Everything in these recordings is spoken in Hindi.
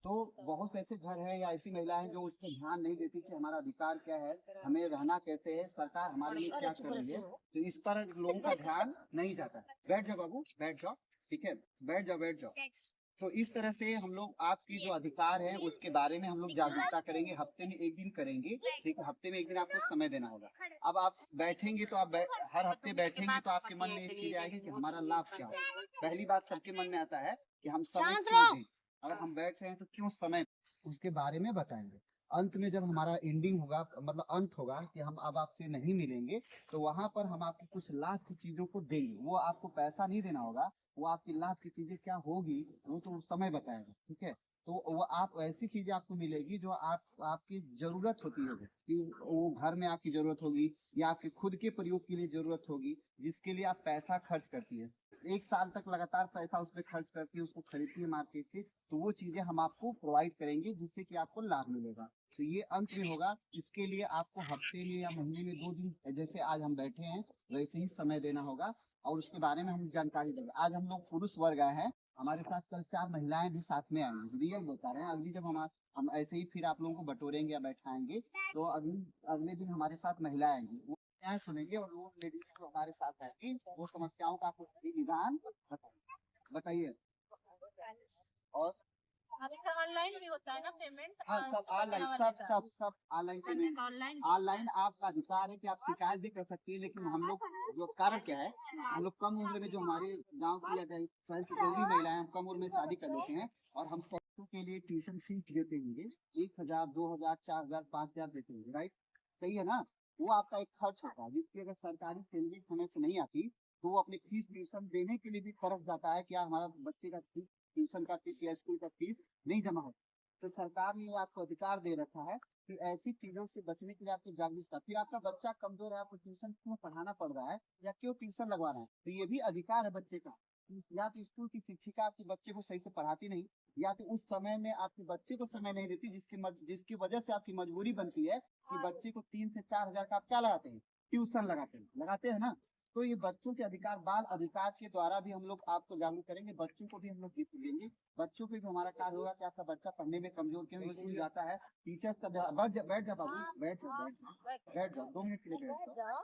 तो बहुत से ऐसे घर हैं या ऐसी महिलाएं जो उस पर ध्यान नहीं देती कि हमारा अधिकार क्या है, हमें रहना कैसे है, सरकार हमारे लिए क्या कर रही है, तो इस पर लोगों का ध्यान नहीं जाता। बैठ जाओ बाबू, बैठ जाओ, ठीक है, बैठ जाओ, बैठ जाओ। तो इस तरह से हम लोग आपकी जो अधिकार है उसके बारे में हम लोग जागरूकता करेंगे, हफ्ते में एक दिन करेंगे, ठीक है, हफ्ते में एक दिन आपको समय देना होगा। अब आप बैठेंगे तो आप हर हफ्ते बैठेंगे तो आपके मन में एक चीज आएगी कि हमारा लाभ क्या है। पहली बात सबके मन में आता है कि हम समय क्यों दें, अगर हम बैठ रहे हैं तो क्यों समय, उसके बारे में बताएंगे। अंत में जब हमारा एंडिंग होगा, मतलब अंत होगा कि हम अब आपसे नहीं मिलेंगे, तो वहां पर हम आपको कुछ लाभ की चीजों को देंगे। वो आपको पैसा नहीं देना होगा, वो आपकी लाभ की चीजें क्या होगी वो तो समय बताएगा, ठीक है। तो वो आप ऐसी चीजें आपको मिलेगी जो आपकी जरूरत होती होगी, कि वो घर में आपकी जरूरत होगी या आपके खुद के प्रयोग के लिए जरूरत होगी, जिसके लिए आप पैसा खर्च करती है, 1 साल तक लगातार पैसा उस पर खर्च करती है, उसको खरीदती है मार्केट से, तो वो चीजें हम आपको प्रोवाइड करेंगे जिससे कि आपको लाभ मिलेगा। तो ये अंत में होगा, इसके लिए आपको हफ्ते में या महीने में 2 दिन, जैसे आज हम बैठे हैं वैसे ही समय देना होगा और उसके बारे में हम जानकारी देंगे। आज हम लोग पुरुष वर्ग आए हैं, हमारे साथ कल 4 महिलाएं भी साथ में आएंगी, रियल बता रहे हैं। अगली जब हम ऐसे ही फिर आप लोगों को बटोरेंगे या बैठाएंगे, तो अगले दिन हमारे साथ महिलाएं आएंगी, वो समस्याएं सुनेंगे और वो लेडीज जो हमारे साथ आएंगी वो समस्याओं का आपको सही निदान बताइए। और इसका ऑनलाइन भी होता है ना पेमेंट? हाँ, सब ऑनलाइन, सब ऑनलाइन पेमेंट, ऑनलाइन आपका अधिकार है कि आप शिकायत भी कर सकती है। लेकिन हम लोग जो कारण क्या है, हम लोग कम उम्र में जो हमारे गांव की या शहर की कोई भी महिलाएं हम कम उम्र में शादी कर लेते हैं और हम सबको के लिए ट्यूशन फीस देते होंगे, 1000, 2000, 4000, 5000 देते होंगे, राइट, सही है ना। वो आपका एक खर्च होता है, जिसकी अगर सरकारी सैलरी समय से नहीं आती तो वो अपनी फीस ट्यूशन देने के लिए भी खर्च जाता है कि यार हमारा बच्चे का फीस, ट्यूशन का फीस या स्कूल का फीस नहीं जमा हो। तो सरकार ने आपको अधिकार दे रखा है कि ऐसी चीजों से बचने के लिए आपकी जागरूकता, फिर आपका बच्चा कमजोर है, आपको ट्यूशन क्यों पढ़ाना पड़ रहा है या क्यों ट्यूशन लगवा रहा है, तो ये भी अधिकार है बच्चे का। या तो स्कूल की शिक्षिका आपके बच्चे को सही से पढ़ाती नहीं, या तो उस समय में आपके बच्चे को समय नहीं देती, जिसकी वजह से आपकी मजबूरी बनती है कि बच्चे को 3 से 4 हजार का आप क्या लगाते हैं, ट्यूशन लगाते हैं ना। तो ये बच्चों के अधिकार, बाल अधिकार के द्वारा भी हम लोग आपको जागरूक करेंगे, बच्चों को भी हम लोग गिफ्ट देंगे, बच्चों पे भी हमारा कार्य होगा कि आपका बच्चा पढ़ने में कमजोर क्यों, स्कूल जाता है, टीचर्स का बैठ जा बाबू, बैठ जाओ 2 मिनट के लिए बैठ जाओ,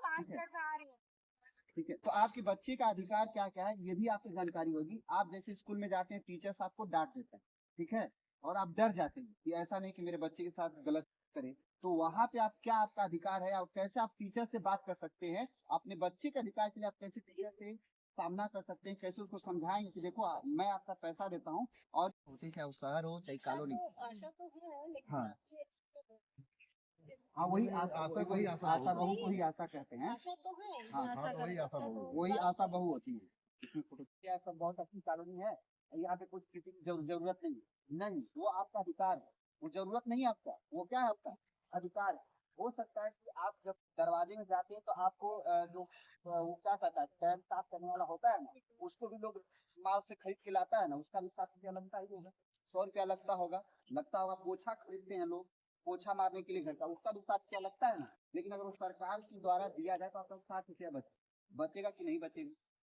ठीक है। तो आपके बच्चे का अधिकार क्या क्या है ये भी आपको जानकारी होगी। आप जैसे स्कूल में जाते हैं, टीचर्स आपको डांट देता है, ठीक है, और आप डर जाते हैं कि ऐसा नहीं कि मेरे बच्चे के साथ गलत करे, तो वहां पे आप क्या आपका अधिकार है और कैसे आप टीचर से बात कर सकते हैं, अपने बच्चे के अधिकार के लिए आप कैसे टीचर से सामना कर सकते हैं, कैसे उसको समझाएंगे कि देखो मैं आपका पैसा देता हूँ, और होते चाहे शहर हो चाहे कॉलोनी। हाँ हाँ, वही आशा बहू को ही आशा कहते हैं। हाँ, वही आशा बहू होती है। इसमें सब बहुत अच्छी कॉलोनी है, यहाँ पे कुछ किसी की जरूरत नहीं, वो आपका अधिकार है, वो जरूरत नहीं आपका, वो क्या है आपका अधिकार है। हो सकता है कि आप जब दरवाजे में जाते हैं तो आपको जो वो क्या कहता है, पैर साफ करने वाला होता है ना, उसको भी लोग माल से खरीद के लाता है ना, उसका भी 7 रुपया लगता ही होगा, 100 रुपया लगता होगा। पोछा खरीदते हैं लोग, पोछा मारने के लिए घर का, उसका भी 7 रुपया लगता है ना। लेकिन अगर वो सरकार के द्वारा दिया जाए तो आपका 60 रुपया बचेगा कि नहीं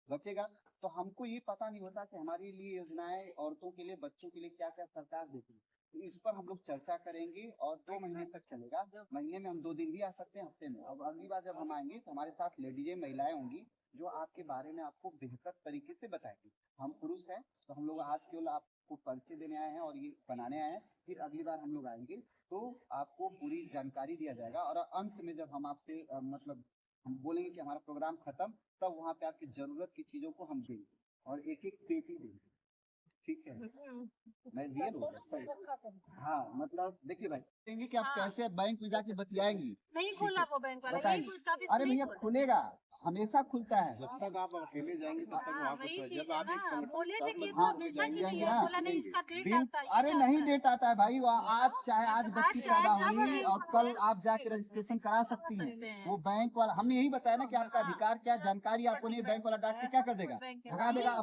बचेगा। तो हमको ये पता नहीं होता कि हमारे लिए योजनाएं औरतों के लिए, बच्चों के लिए क्या क्या सरकार देती है। तो इस पर हम लोग चर्चा करेंगे और 2 महीने तक चलेगा। महीने में हम 2 दिन भी आ सकते हैं, हफ्ते में। अब अगली बार जब हम आएंगे तो हमारे साथ लेडीजें, महिलाएं होंगी जो आपके बारे में आपको बेहतर तरीके से बताएंगे। हम पुरुष हैं तो हम लोग आज केवल आपको परिचय देने आए हैं और ये बनाने आए हैं, फिर अगली बार हम लोग आएंगे तो आपको पूरी जानकारी दिया जाएगा। और अंत में जब हम आपसे मतलब हम बोलेंगे कि हमारा प्रोग्राम खत्म, तब वहाँ पे आपकी जरूरत की चीजों को हम देंगे और एक पेटी देंगे, ठीक है। मैं रियल हो गया। हाँ, मतलब देखिए भाई, कहेंगे कि आप कैसे बैंक में जाके बतियाएंगी, नहीं खोला वो बैंक वाला, बताएंगे। अरे भैया खुलेगा, हमेशा खुलता है, जब तक आप अकेले जाएंगे तब तक वहाँ पर जब आप अरे नहीं डेट आता है भाई, आज चाहे आज बच्ची पैदा हुई और कल आप जाके रजिस्ट्रेशन करा सकती हैं। वो बैंक वाला, हमने यही बताया ना कि आपका अधिकार क्या, जानकारी आपको नहीं, बैंक वाला डांट के क्या कर देगा, भगा देगा।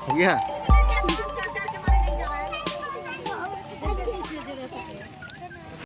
हो गया